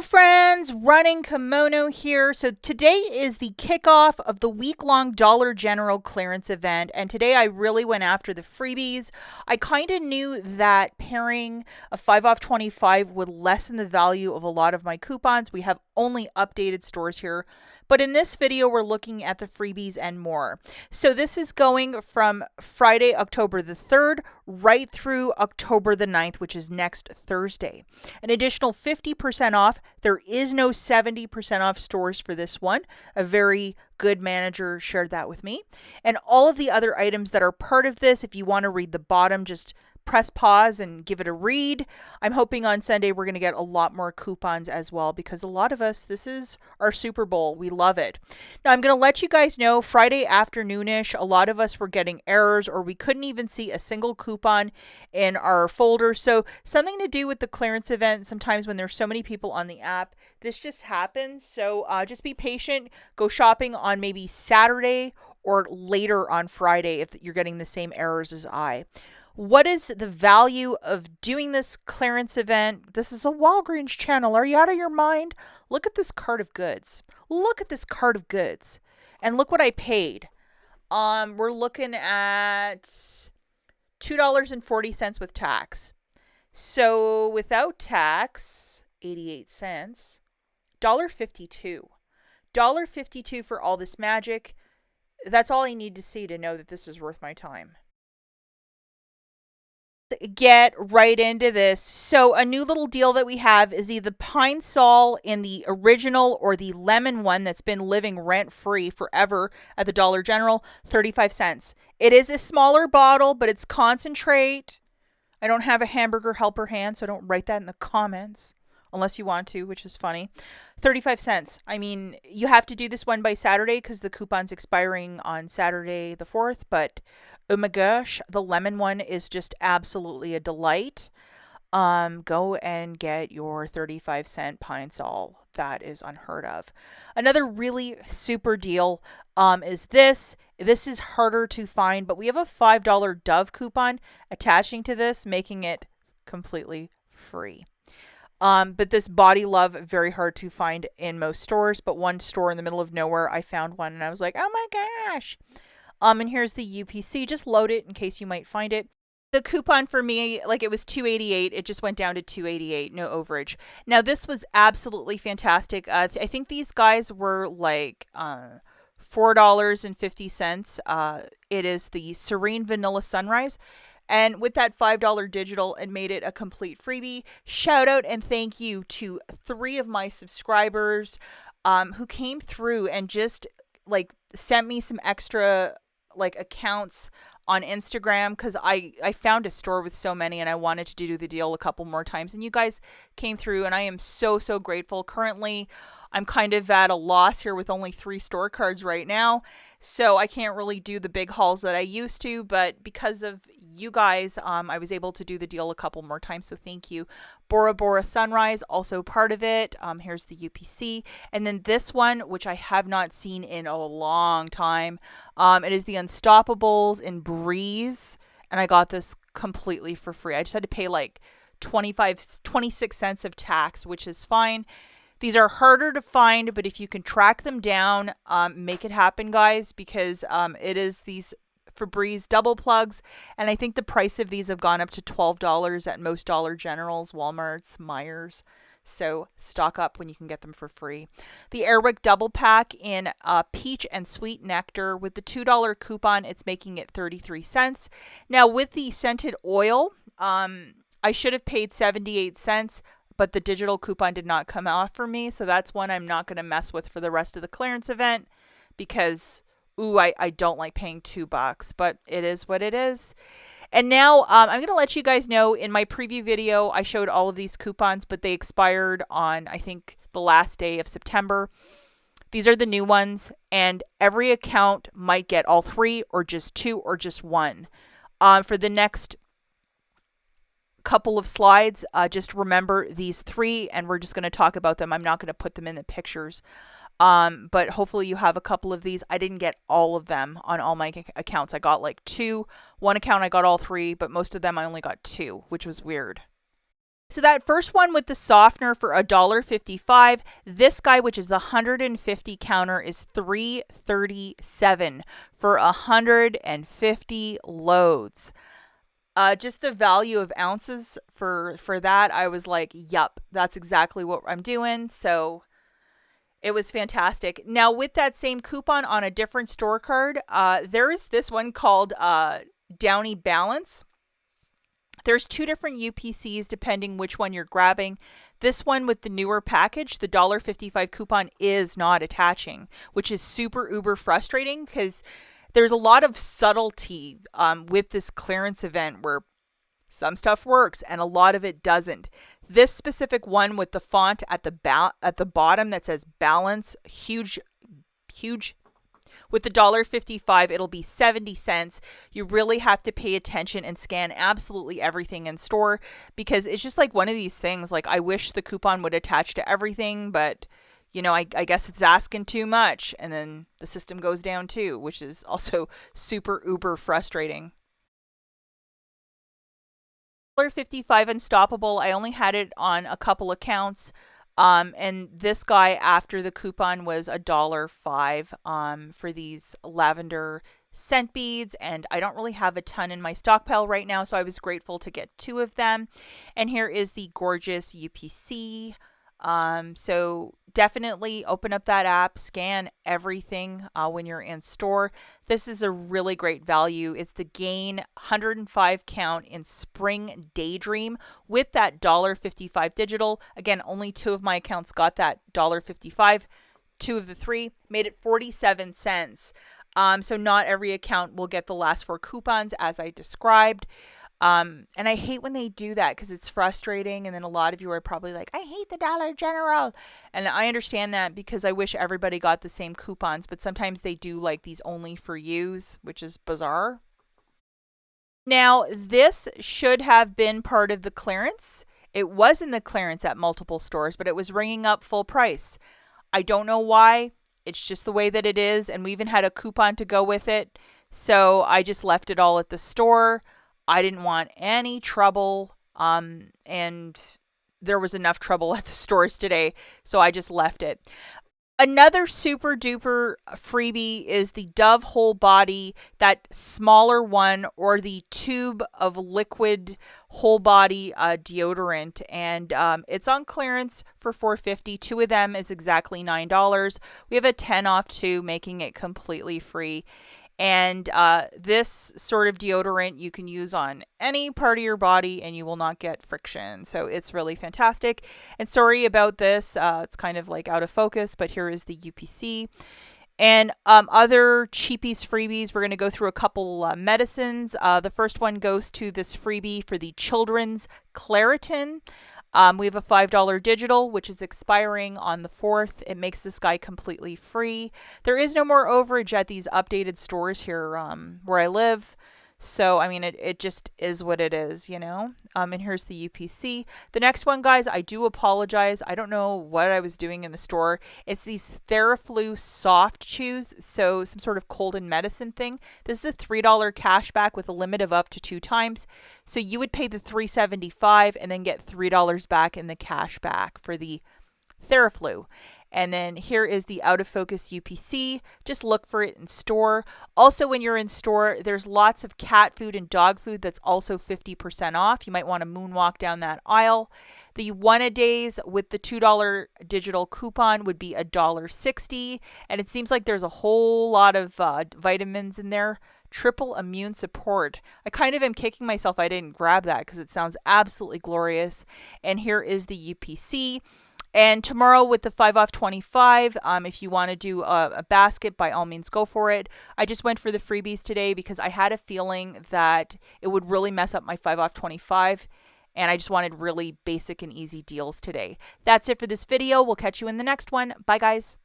Friends, Running Kimono here. So today is the kickoff of the week-long Dollar General clearance event, and today I really went after the freebies. I kind of knew that pairing a 5 off 25 would lessen the value of a lot of my coupons. We have only updated stores here, but in this video we're looking at the freebies and more. So this is going from Friday, October the 3rd, right through October the 9th, which is next Thursday. An additional 50% off. There is no 70% off stores for this one. A very good manager shared that with me. And all of the other items that are part of this, if you want to read the bottom, just press pause and give it a read. I'm hoping on Sunday we're going to get a lot more coupons as well, because a lot of us, this is our Super Bowl. We love it. Now I'm going to let you guys know, Friday afternoonish, a lot of us were getting errors, or we couldn't even see a single coupon in our folder. So something to do with the clearance event. Sometimes when there's so many people on the app, this just happens. So just be patient. Go shopping on maybe Saturday or later on Friday if you're getting the same errors as I. What is the value of doing this clearance event? This is a Walgreens channel. Are you out of your mind? Look at this cart of goods. Look at this cart of goods. And look what I paid. We're looking at $2.40 with tax. So without tax, 88 cents, $1.52. $1.52 for all this magic. That's all I need to see to know that this is worth my time. Get right into this. So a new little deal that we have is either Pine Sol in the original or the lemon one that's been living rent-free forever at the Dollar General, 35 cents. It is a smaller bottle, but it's concentrate. I don't have a hamburger helper hand, so don't write that in the comments unless you want to, which is funny. 35 cents. I mean, you have to do this one by Saturday because the coupon's expiring on Saturday the 4th, but oh my gosh, the lemon one is just absolutely a delight. Go and get your 35-cent Pine Sol. That is unheard of. Another really super deal is this. This is harder to find, but we have a $5 Dove coupon attaching to this, making it completely free. But this Body Love, very hard to find in most stores, but one store in the middle of nowhere, I found one and I was like, oh my gosh. And here's the UPC. Just load it in case you might find it. The coupon for me, like, it was $2.88. It just went down to $2.88, no overage. Now this was absolutely fantastic. I think these guys were like $4.50. It is the Serene Vanilla Sunrise. And with that $5 digital, it made it a complete freebie. Shout out and thank you to 3 of my subscribers who came through and just like sent me some extra like accounts on Instagram, because I found a store with so many and I wanted to do the deal a couple more times, and you guys came through and I am so grateful. Currently I'm kind of at a loss here with only 3 store cards right now, so I can't really do the big hauls that I used to, but because of you guys, I was able to do the deal a couple more times, so thank you. Bora Bora Sunrise, also part of it. Here's the UPC. And then this one, which I have not seen in a long time. It is the Unstoppables in Breeze, and I got this completely for free. I just had to pay like 26 cents of tax, which is fine. These are harder to find, but if you can track them down, make it happen, guys, because it is these Febreze double plugs, and I think the price of these have gone up to $12 at most Dollar Generals, Walmarts, Myers. So stock up when you can get them for free. The Airwick double pack in peach and sweet nectar with the $2 coupon, it's making it 33 cents. Now with the scented oil, I should have paid 78 cents. But the digital coupon did not come off for me, so that's one I'm not going to mess with for the rest of the clearance event, because I don't like paying $2, but it is what it is. And now I'm going to let you guys know, in my preview video I showed all of these coupons, but they expired on, I think, the last day of September. These are the new ones, and every account might get all 3 or just 2 or just 1. For the next couple of slides, just remember these 3, and we're just going to talk about them. I'm not going to put them in the pictures, but hopefully you have a couple of these. I didn't get all of them on all my accounts. I got like 2. One account I got all 3, but most of them I only got 2, which was weird. So that first one with the softener for $1.55, this guy, which is the 150 counter, is $3.37 for 150 loads. Just the value of ounces for that, I was like, yup, that's exactly what I'm doing. So it was fantastic. Now, with that same coupon on a different store card, there is this one called Downy Balance. There's two different UPCs depending which one you're grabbing. This one with the newer package, the $1.55 coupon, is not attaching, which is super uber frustrating because there's a lot of subtlety with this clearance event where some stuff works and a lot of it doesn't. This specific one with the font at the bottom that says balance, huge. With the $1.55, it'll be 70 cents. You really have to pay attention and scan absolutely everything in store because it's just like one of these things. Like, I wish the coupon would attach to everything, but you know, I guess it's asking too much. And then the system goes down too, which is also super uber frustrating. $1.55 Unstoppable. I only had it on a couple accounts. And this guy after the coupon was $1.05 for these lavender scent beads, and I don't really have a ton in my stockpile right now, so I was grateful to get two of them. And here is the gorgeous UPC. So definitely open up that app, scan everything when you're in store. This is a really great value. It's the Gain 105 count in Spring Daydream with that $1.55 digital. Again, only two of my accounts got that $1.55. Two of the three made it 47 cents. So not every account will get the last four coupons as I described. And I hate when they do that because it's frustrating. And then a lot of you are probably like, I hate the Dollar General. And I understand that because I wish everybody got the same coupons. But sometimes they do like these only for yous, which is bizarre. Now, this should have been part of the clearance. It was in the clearance at multiple stores, but it was ringing up full price. I don't know why. It's just the way that it is. And we even had a coupon to go with it. So I just left it all at the store. I didn't want any trouble, and there was enough trouble at the stores today, so I just left it. Another super duper freebie is the Dove Whole Body, that smaller one, or the tube of liquid whole body deodorant, and it's on clearance for $4.50. Two of them is exactly $9. We have a 10 off too, making it completely free. And this sort of deodorant you can use on any part of your body and you will not get friction. So it's really fantastic. And sorry about this. It's kind of like out of focus, but here is the UPC. And other cheapies freebies, we're going to go through a couple medicines. The first one goes to this freebie for the children's Claritin. We have a $5 digital, which is expiring on the 4th. It makes this guy completely free. There is no more overage at these updated stores here where I live. So, I mean, it just is what it is, you know? And here's the UPC. The next one, guys, I do apologize. I don't know what I was doing in the store. It's these Theraflu soft chews, so some sort of cold and medicine thing. This is a $3 cashback with a limit of up to 2 times. So you would pay the $3.75 and then get $3 back in the cashback for the Theraflu. And then here is the out of focus UPC. Just look for it in store. Also, when you're in store, there's lots of cat food and dog food that's also 50% off. You might want to moonwalk down that aisle. The one-a-days with the $2 digital coupon would be $1.60. And it seems like there's a whole lot of vitamins in there. Triple immune support. I kind of am kicking myself I didn't grab that because it sounds absolutely glorious. And here is the UPC. And tomorrow with the 5 off 25, if you want to do a basket, by all means go for it. I just went for the freebies today because I had a feeling that it would really mess up my 5 off 25. And I just wanted really basic and easy deals today. That's it for this video. We'll catch you in the next one. Bye, guys.